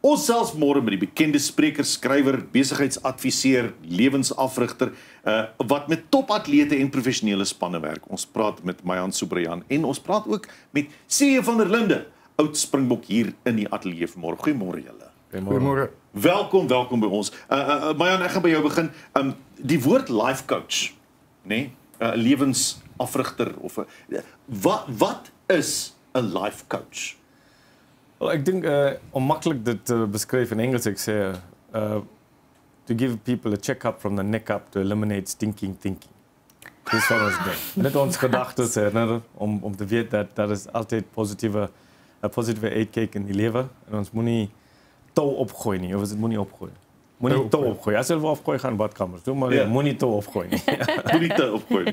Ons selfs môre met die bekende spreker, skrywer, besigheidsadviseur, lewensafrigter, wat met topatlete en professionele spanne werk. Ons praat met Mayan Subrayan en ons praat ook met C.J. van der Linde, oud Springbok hier in die ateljee vanmôre. Goeiemôre julle. Goeiemôre. Welkom by ons. Mayan, ek gaan by jou begin. Die woord life coach, nee, lewensafrigter of wat is 'n life coach? Wel, ek dink om maklik dit te beskryf in Engels, ek sê to give people a check-up from the neck up to eliminate stinking thinking. Dis wat ons doen. Net ons gedagtes herinner om te weet dat daar is altyd 'n positiewe eetcake in die lewe en ons moenie touw opgooi nie, of is dit moenie opgooi? Moenie touw opgooi. As jy wil opgooi, gaan badkamers toe, maar moenie touw opgooi nie. Moenie touw opgooi.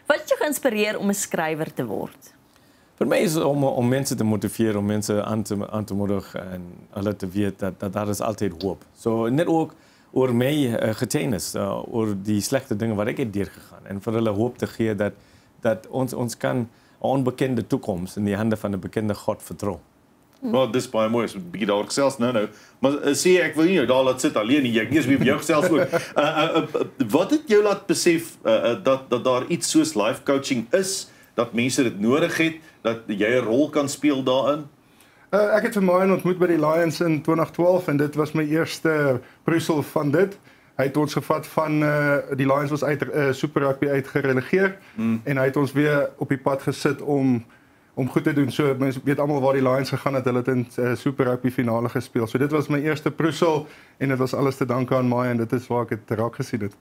Wat het jou geïnspireer om 'n skrywer te word? Vir my is om mense te motiveer, om mense aan te moedig en hulle te weet dat daar is altyd hoop. So net ook oor my getuienis, oor die slegte dinge wat ek het deurgegaan en vir hulle hoop te gee dat ons kan 'n onbekende toekoms in die hande van 'n bekende God vertrou. Wel, dis baie mooi, so 'n bietjie daaroor gesels nou. Maar sê ek wil nie jou daar laat sit alleen nie. Ek eers weer met jou gesels ook. Wat het jou laat besef dat daar iets soos life coaching is, dat mense dit nodig het, dat jy 'n rol kan speel daarin? Ek het vir Mayan ontmoet by die Lions in 2012 en dit was my eerste broeisel van dit. Hy het ons gevat van die Lions was uit Super Rugby uitgerelegeer en hy het ons weer op die pad gesit om goed te doen. So mense weet almal waar die Lions gegaan het. Hulle het in Super Rugby finale gespeel. So dit was my eerste broeisel en dit was alles te danke aan Mayan. Dit is waar ek dit raak gesien het.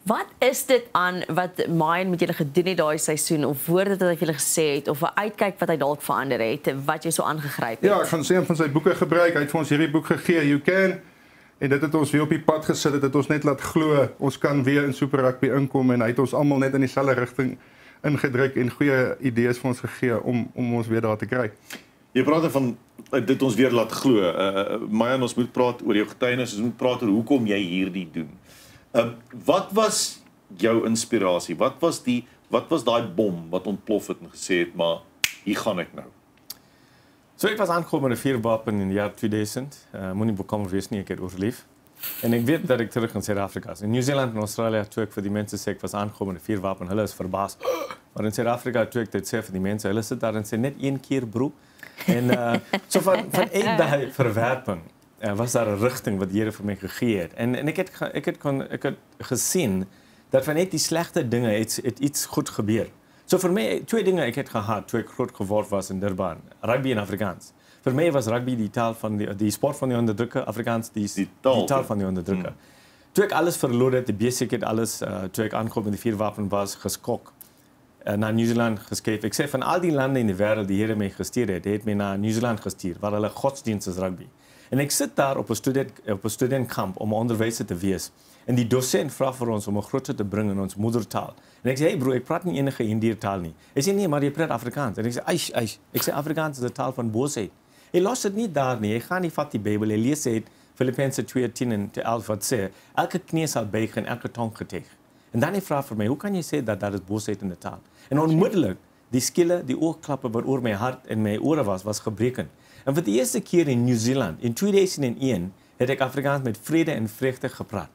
Wat is dit aan wat Mayan met julle gedoen het daai seisoen of woorde wat hy vir julle gesê het of 'n uitkyk wat hy dalk verander het wat jy so aangegryp het? Ja, ek gaan sê een van sy boeke gebruik. Hy het vir ons hierdie boek gegee, You Can. En dit het ons weer op die pad gesit. Dit het ons net laat glo ons kan weer in Super Rugby inkom en hy het ons almal net in dieselfde rigting ingedruk en goeie idees vir ons gegee om ons weer daar te kry. Jy praat van dit ons weer laat glo. Mayan, ons moet praat oor jou getuienis, ons moet praat oor hoekom jy hierdie doen. Wat was jou inspirasie? Wat was daai bom wat ontplof het en gesê het, maar hier gaan ek nou? So ek was aangekomen met 'n vuurwapen in die jaar 2000. Moenie bekommerd wees nie, ek het oorleef. En ek weet dat ek terug in Suid-Afrika is. In Nieu-Seeland en Australië toe ek vir die mense sê ek was aangekomen met 'n vuurwapen, hulle is verbaas. Maar in Suid-Afrika toe ek dit sê vir die mense, hulle sit daar en sê net een keer broer. En so van uit daai verwerping was daar 'n rigting wat die Here vir my gegee het. En ek het gesien dat van net die slegte dinge het iets goed gebeur. So vir my twee dinge ek het gehad toe ek groot geword was in Durban, rugby en Afrikaans. Vir my was rugby die taal van die sport van die onderdrukker, Afrikaans die taal van die onderdrukker. Toe ek alles verloor het, die besigheid alles, toe ek aankom met die vuurwapen was geskok. Na Nieu-Seeland geskuif. Ek sê van al die lande in die wêreld die Here my gestuur het my na Nieu-Seeland gestuur waar hulle godsdienst is rugby. En ek sit daar op 'n studentkamp om 'n onderwyser te wees. En die dosent vra vir ons om 'n groter te bring in ons moedertaal. En ek sê, "Hey bro, ek praat nie enige Indiër taal nie." Hy sê, "Nee, maar jy praat Afrikaans." En ek sê, "Eish." Ek sê, "Afrikaans is 'n taal van boosheid." Hy los dit nie daar nie. Hy gaan nie vat die Bybel. Hy lees dit Filippense 2:10 en 11 wat sê, "Elke knie sal buig en elke tong getuig." En dan hy vra vir my, "Hoe kan jy sê dat daar is boosheid in die taal?" En onmiddellik die skille, die oogklappe wat oor my hart en my ore was gebreken. En vir die eerste keer in Nieu-Seeland in 2001 het ek Afrikaans met vrede en vreugde gepraat.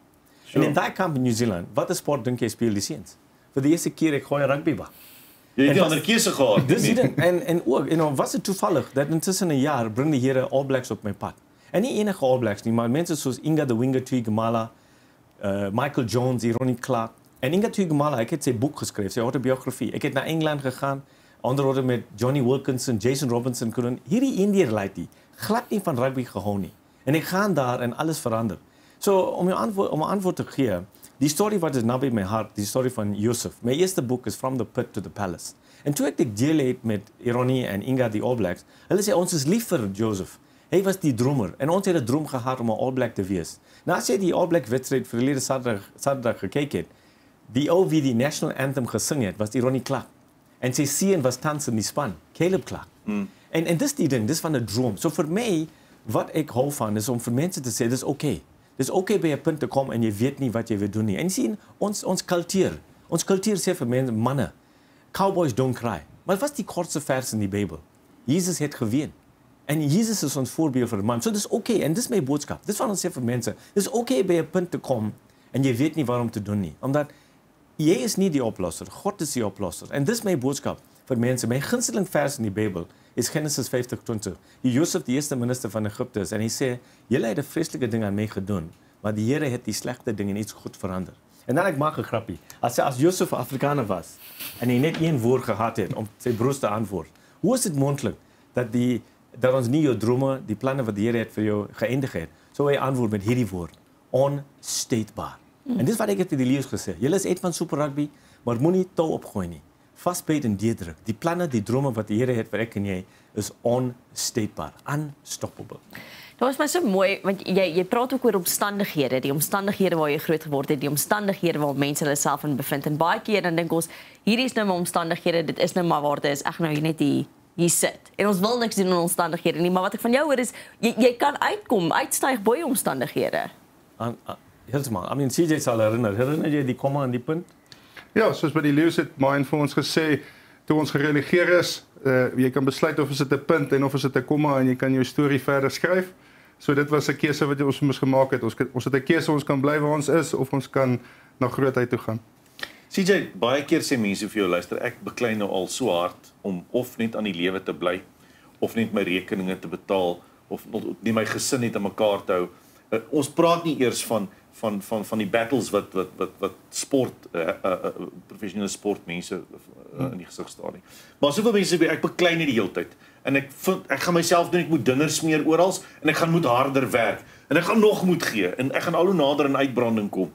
Sure. En in daai kamp in Nieu-Seeland, wat 'n sport dink jy speel die seuns? Vir die eerste keer ek gooi rugby bal. Jy het 'n ander keuse gehad. Dis dit en ook, was dit toevallig dat intussen 'n jaar bring die Here All Blacks op my pad. En nie enige All Blacks nie, maar mense soos Inga the Winger Tuigamala, Michael Jones, Ronnie Clark. En Inga Tuigamala, ek het sy boek geskryf, sy autobiografie. Ek het na Engeland gegaan, onder andere met Johnny Wilkinson, Jason Robinson, hierdie Indiër lady, glad nie van rugby gehou nie. En ek gaan daar en alles verander. So om 'n antwoord te gee, die storie wat is naby my hart, die storie van Joseph. My eerste boek is From the Pit to the Palace. En toe ek dit deel het met Ronnie en Inga die All Blacks, hulle sê ons is lief vir Joseph. Hy was die dromer en ons het 'n droom gehad om 'n All Black te wees. Nou as jy die All Black wedstryd verlede Saterdag gekyk het, die ou wie die national anthem gesing het, was die Ronnie Clark. En sy seun was tans in die span, Caleb Clark. En dis die ding, dis van 'n droom. So vir my, wat ek hou van is om vir mense te sê dis okay. Dis okay by 'n punt te kom en jy weet nie wat jy wil doen nie. En sien ons kultuur. Ons kultuur sê vir mense, manne, cowboys don't cry. Maar wat is die kortste vers in die Bybel? Jesus het gewen. En Jesus is ons voorbeeld vir 'n man. So dis okay en dis my boodskap. Dis wat ons sê vir mense. Dis okay by 'n punt te kom en jy weet nie waarom te doen nie. Omdat jy is nie die oplosser. God is die oplosser. En dis my boodskap vir mense. My gunsteling vers in die Bybel is Genesis 50:20. Josef, die eerste minister van Egipte is, en hy sê, julle het 'n vreeslike ding aan my gedoen, maar die Here het die slegte ding in iets goed verander. En dan ek maak 'n grappie. As Josef 'n Afrikaner was en hy net een woord gehad het om sy broers te antwoord, hoe is dit moontlik dat ons nie jou drome, die planne wat die Here het vir jou geëindig het, so hy antwoord met hierdie woord, onsteekbaar. En dis wat ek het vir die leeu's gesê. Julle is uit van Super Rugby, maar moenie tou opgooi nie. Vasbyt en deurdruk. Die planne, die drome wat die Here het vir ek en jy is onsteekbaar, unstoppable. Dit was my so mooi want jy praat ook oor omstandighede, die omstandighede waar jy groot geword het, die omstandighede waar mense hulle self in bevind. En baie keer dan dink ons, hierdie is nou my omstandighede, dit is nou maar waar dit is. Ek nou net hier sit. En ons wil niks doen in omstandighede nie, maar wat ek van jou hoor is jy kan uitstyg bo omstandighede. Heeltemal. I mean, CJ sal herinner jy die komma en die punt? Ja, soos by die leeu's het Mayan vir ons gesê, toe ons gereligeer is, jy kan besluit of is dit 'n punt en of is dit 'n komma en jy kan jou storie verder skryf. So dit was 'n keuse wat ons moes gemaak het. Ons het 'n keuse, ons kan bly waar ons is of ons kan na grootheid toe gaan. CJ, baie keer sê mense vir jou, luister, ek beklei nou al so hard om of net aan die lewe te bly, of net my rekeninge te betaal, of nie my gesin net aan mekaar te hou. Ons praat nie eers van die battles wat sport, professionele sportmense in die gesig staan nie. Maar soveel mense sê, ek beklei net die hele tyd. En ek gaan myself doen, ek moet dinner smeer oral, en ek gaan moet harder werk, en ek gaan nog moet gee, en ek gaan al hoe nader in uitbranding kom.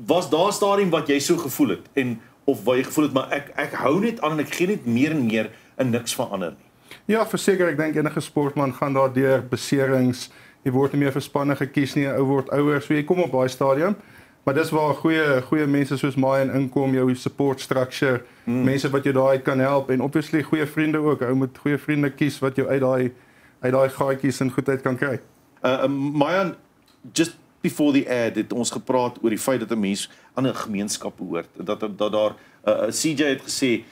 Was daar 'n stadium wat jy so gevoel het, of waar jy gevoel het, maar ek hou net aan en ek gee net meer en meer en niks verander nie? Ja, verseker, ek dink enige sportman gaan daar deur beserings, jy word nie meer vir spanne gekies nie, 'n ou word ouer, so jy kom op daai stadium. Maar dis waar goeie mense soos Mayan inkom, jou support structure, mense wat jou daai kan help en obviously goeie vriende ook. Ou moet goeie vriende kies wat jou uit daai gaatjies en goedheid kan kry. Mayan, just before the ad het ons gepraat oor die feit dat 'n mens aan 'n gemeenskap behoort. Dat daar CJ het gesê,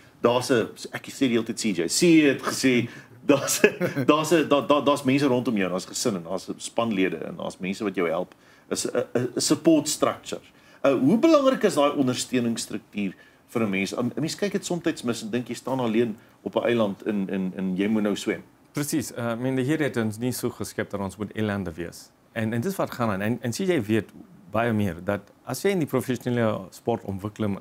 ek sê die hele tyd CJ het gesê daar's mense rondom jou, daar's gesinne, daar's spanlede en daar's mense wat jou help. Is 'n support structure. Hoe belangrik is daai ondersteuningsstruktuur vir 'n mens? 'n Mens kyk dit soms mis en dink jy staan alleen op 'n eiland en jy moet nou swem. Presies. Die Here het ons nie so geskep dat ons moet elande wees. En dis wat gaan aan. En CJ weet baie meer dat as jy in die professionele sportontwikkeling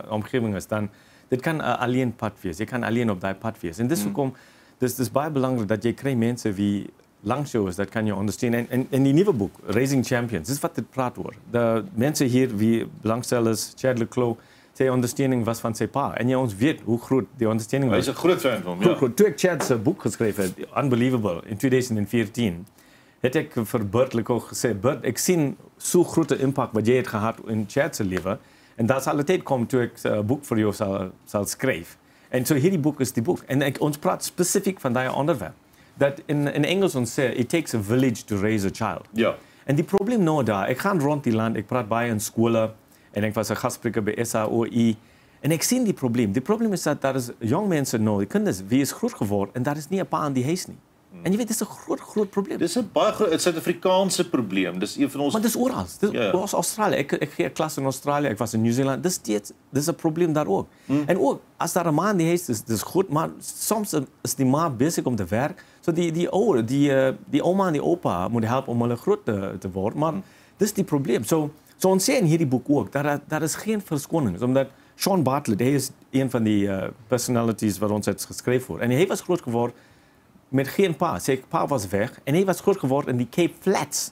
omgewing is, dan dit kan 'n alleen pad wees. Jy kan alleen op daai pad wees. En dis hoekom dis baie belangrik dat jy kry mense wie langs jou is, dat kan jy ondersteun. En die nuwe boek, Raising Champions, dis wat dit praat oor. De mense hier wie belangstel is, Chad Leclos, sy ondersteuning was van sy pa. En ons weet hoe groot die ondersteuning was. Hy is 'n groot fan van hom, ja. Toe ek Chad se boek geskryf het, Unbelievable, in 2014, het ek vir Bert Leclos gesê, Bert, ek sien so groot impak wat jy het gehad in Chad se lewe, en dat sal altyd kom toe ek 'n boek vir jou sal skryf. En so hierdie boek is die boek. En ons praat spesifiek van daai onderwerp. Dat in Engels ons sê, it takes a village to raise a child. Ja. En die probleem nou daar, ek gaan rond die land, ek praat baie in skole, en ek was 'n gasspreker by SAOI, en ek sien die probleem. Die probleem is dat daar is jong mense nou, die kinders, wie is groot geword, en daar is nie 'n pa in die huis nie. En jy weet, dis 'n groot probleem. Dis 'n baie groot Suid-Afrikaanse probleem. Dis een van ons. Maar dis oral. Dis was Australië. Ek gee 'n klas in Australië, ek was in New Zealand. Dis 'n probleem daar ook. En ook as daar 'n man in die huis is, dis goed, maar soms is die ma besig om te werk. So die ouma en die oupa moet help om hulle groot te word, maar dis die probleem. So ons sê in hierdie boek ook dat daar is geen verskonings, omdat Sean Bartlett, hy is een van die personalities wat ons het geskryf voor. En hy was groot geword met geen pa. Sy pa was weg en hy was groot geword in die Cape Flats.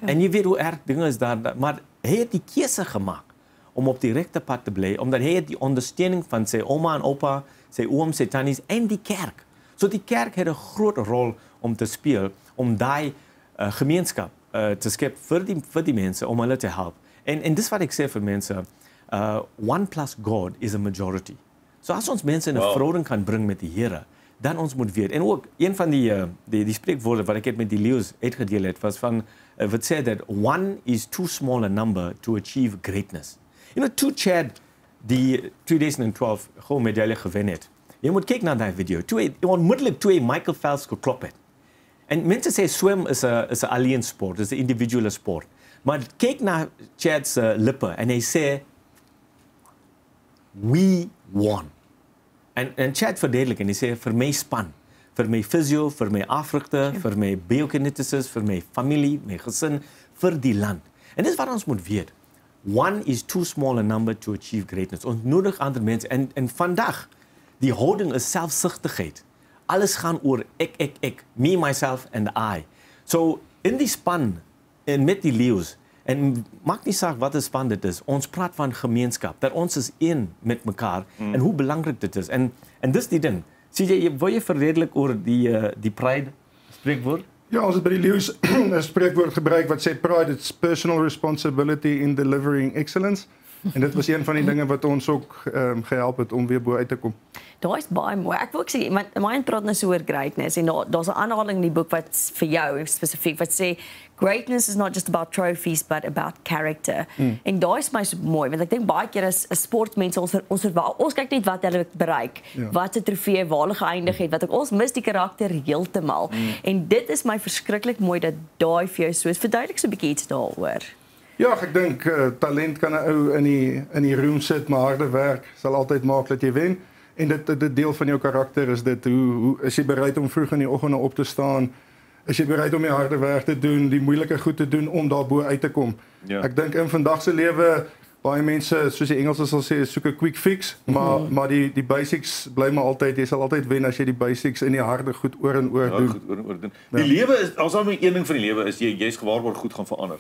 En jy weet hoe erg dinge is daar, maar hy het die keuse gemaak om op die regte pad te bly, omdat hy het die ondersteuning van sy ouma en oupa, sy ooms, sy tannies en die kerk. So die kerk het 'n groot rol om te speel, om daai gemeenskap te skep vir die mense, om hulle te help. En dis wat ek sê vir mense, one plus God is a majority. So as ons mense in 'n verhouding kan bring met die Here, dan ons moet weet. En ook een van die spreekwoorde wat ek het met die leeu's uitgedeel het, was van wat sê dat one is too small a number to achieve greatness. Toe Chad die 2012 goue medaille gewen het, Jy moet kyk na daai video. Onmiddellik toe Michael Phelps geklop het. En mense sê swem is 'n alleen sport, is 'n individuele sport. Maar kyk na Chad se lippe en hy sê we won. En Chad verduidelik en hy sê vir my span, vir my fisio, vir my afrigter, vir my biokineticist, vir my familie, my gesin, vir die land. En dis wat ons moet weet. One is too small a number to achieve greatness. Ons nodig ander mense en vandag die houding is selfsugtigheid. Alles gaan oor ek, me, myself and I. So in die span en met die leeu's en maak nie saak wat 'n span dit is. Ons praat van gemeenskap, dat ons is een met mekaar en hoe belangrik dit is. En dis die ding. Sien jy, wil jy verduidelik oor die pride spreekwoord? Ja, ons het by die leeu's 'n spreekwoord gebruik wat sê pride is personal responsibility in delivering excellence. En dit was een van die dinge wat ons ook gehelp het om weer bo uit te kom. Daar is baie mooi. Ek wil ook sê, my praat nou so oor greatness en daar's 'n aanhaling in die boek wat vir jou spesifiek wat sê greatness is not just about trophies but about character. En daai is my so mooi want ek dink baie keer as sportmense ons kyk net wat hulle bereik, wat se trofee waar hulle geëindig het, wat ons mis die karakter heeltemal. En dit is my verskriklik mooi dat daai vir jou so is. Verduidelik so 'n bietjie iets daaroor. Ja, ek dink talent kan 'n ou in die room sit, maar harde werk sal altyd maak dat jy wen. En dit deel van jou karakter is dit hoe is jy bereid om vroeg in die oggende op te staan? Is jy bereid om die harde werk te doen, die moeilike goed te doen om daarbo uit te kom? Ja. Ek dink in vandag se lewe baie mense, soos die Engelsers sal sê, soek 'n quick fix, maar die basics bly maar altyd, jy sal altyd wen as jy die basics in die harde goed oor en oor doen. Goed oor en oor doen. Die lewe is ons al een ding van die lewe is jy's gewaarborg goed gaan verander.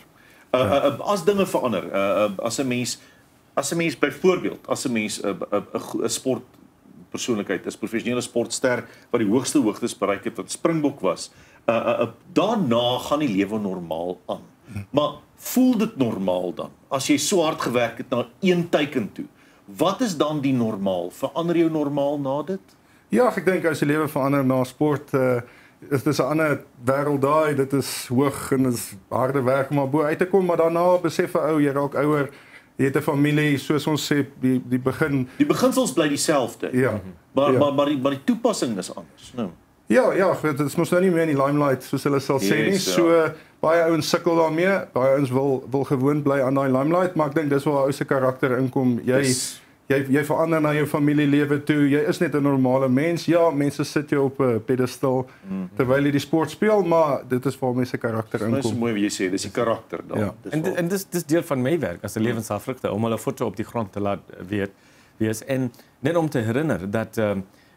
As dinge verander, as 'n mens byvoorbeeld, as 'n mens 'n sportpersoonlikheid is, professionele sportster wat die hoogste hoogtes bereik het, wat Springbok was, daarna gaan die lewe normaal aan. Maar voel dit normaal dan? As jy so hard gewerk het na een teiken toe, wat is dan die normaal? Verander jou normaal na dit? Ja, ek dink as die lewe verander na sport, is dit 'n ander wêreld daai, dit is hoog en dit is harde werk om bo uit te kom, maar daarna besef 'n ou jy raak ouer, jy het 'n familie, soos ons sê, die beginsels bly dieselfde. Ja. Maar die toepassing is anders, nou. Ja, dit is mos nou nie meer in die limelight soos hulle sal sê nie. So baie ouens sukkel daarmee. Baie ouens wil gewoon bly aan daai limelight, maar ek dink dis waar ou se karakter inkom. Jy verander na jou familielewe toe. Jy is net 'n normale mens. Ja, mense sit jou op 'n pedestal terwyl jy die sport speel, maar dit is waar mense karakter inkom. Dit is mooi wat jy sê, dis die karakter dan. Ja. En dis deel van my werk as 'n lewensafrigter om hulle voete op die grond te laat wees en net om te herinner dat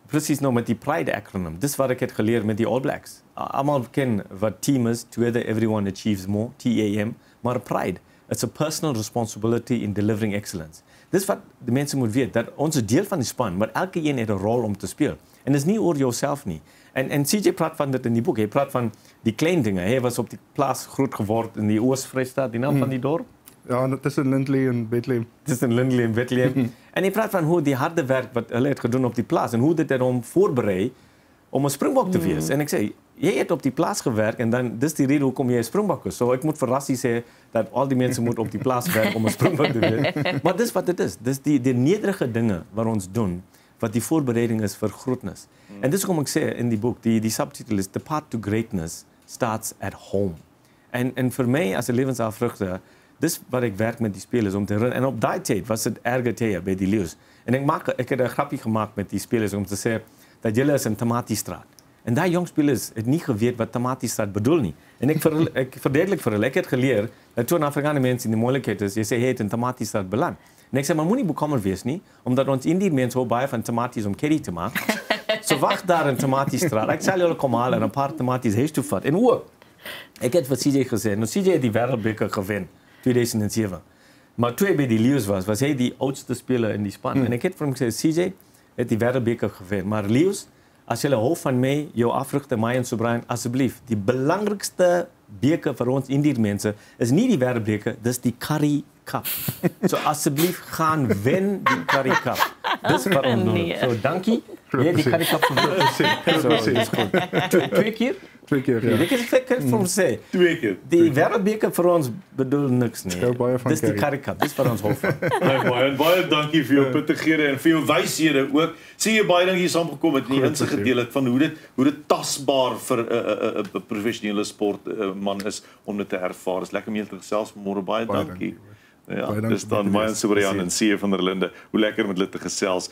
presies nou met die Pride acronym. Dis wat ek het geleer met die All Blacks. Almal ken wat team is, together everyone achieves more, TAM, maar Pride, it's a personal responsibility in delivering excellence. Dis wat die mense moet weet, dat ons is deel van die span, maar elke een het 'n rol om te speel. En dis nie oor jouself nie. En CJ praat van dit in die boek. Hy praat van die klein dinge. Hy was op die plaas groot geword in die Oos-Vrystaat, die naam van die dorp. Ja, dit is in Lindley en Bethlehem. Tussen Lindley en Bethlehem. En hy praat van hoe die harde werk wat hulle het gedoen op die plaas en hoe dit het hom voorberei om 'n Springbok te wees. En ek sê, jy het op die plaas gewerk en dan dis die rede hoekom jy 'n Springbok is. So ek moet vir Rassie sê dat al die mense moet op die plaas werk om 'n Springbok te wees. Maar dis wat dit is. Dis die nederige dinge wat ons doen wat die voorbereiding is vir grootness. En dis hoekom ek sê in die boek, die subtitel is The Path to Greatness Starts at Home. En vir my as 'n lewensafrigter, dis wat ek werk met die spelers om te herinner. En op daai tyd was dit erge tye by die Leeu's. En ek het 'n grappie gemaak met die spelers om te sê dat julle is in Tamatiestraat. En daai jong spelers het nie geweet wat Tamatiestraat bedoel nie. En ek verduidelik vir hulle, ek het geleer dat toe 'n Afrikaner mens in die moeilikheid is, jy sê hy het in Tamatiestraat beland. En ek sê maar moenie bekommerd wees nie, omdat ons Indië mense hou baie van tamaties om curry te maak. So wag daar in Tamatiestraat. Ek sal julle kom haal en 'n paar tamaties huis toe vat. En hoe? Ek het vir CJ gesê, nou CJ het die wêreldbeker gewen 2007. Maar toe hy by die Leeu's was hy die oudste speler in die span. En ek het vir hom gesê, CJ het die wêreldbeker gewen, maar Leeu's, as jy hou van my, jou afrigter my en Sobrian, asseblief, die belangrikste beker vir ons Indiër mense is nie die wêreldbeker, dis die Currie Cup. So asseblief gaan wen die Currie Cup. Dis wat ons doen. So dankie. Jy die Currie Cup gewen. So is goed. 2 keer, ja. Ek kan vir ons sê, 2 keer. die wêreldbeker vir ons bedoel niks nie. Hou baie van Dis die Kerry. Currie Cup, dis vir ons hof. Baie dankie vir jou pittighede en vir jou wyshede ook. Sien jy baie dankie saam gekom het en die insig gedeel het van hoe dit tasbaar vir 'n professionele sportman is om dit te ervaar. Is lekker om julle te gesels vanmôre. Baie dankie. Ja, Baie dankie dis dan vir die Mayan Soebrian en C van der Linde. Hoe lekker om met hulle te gesels.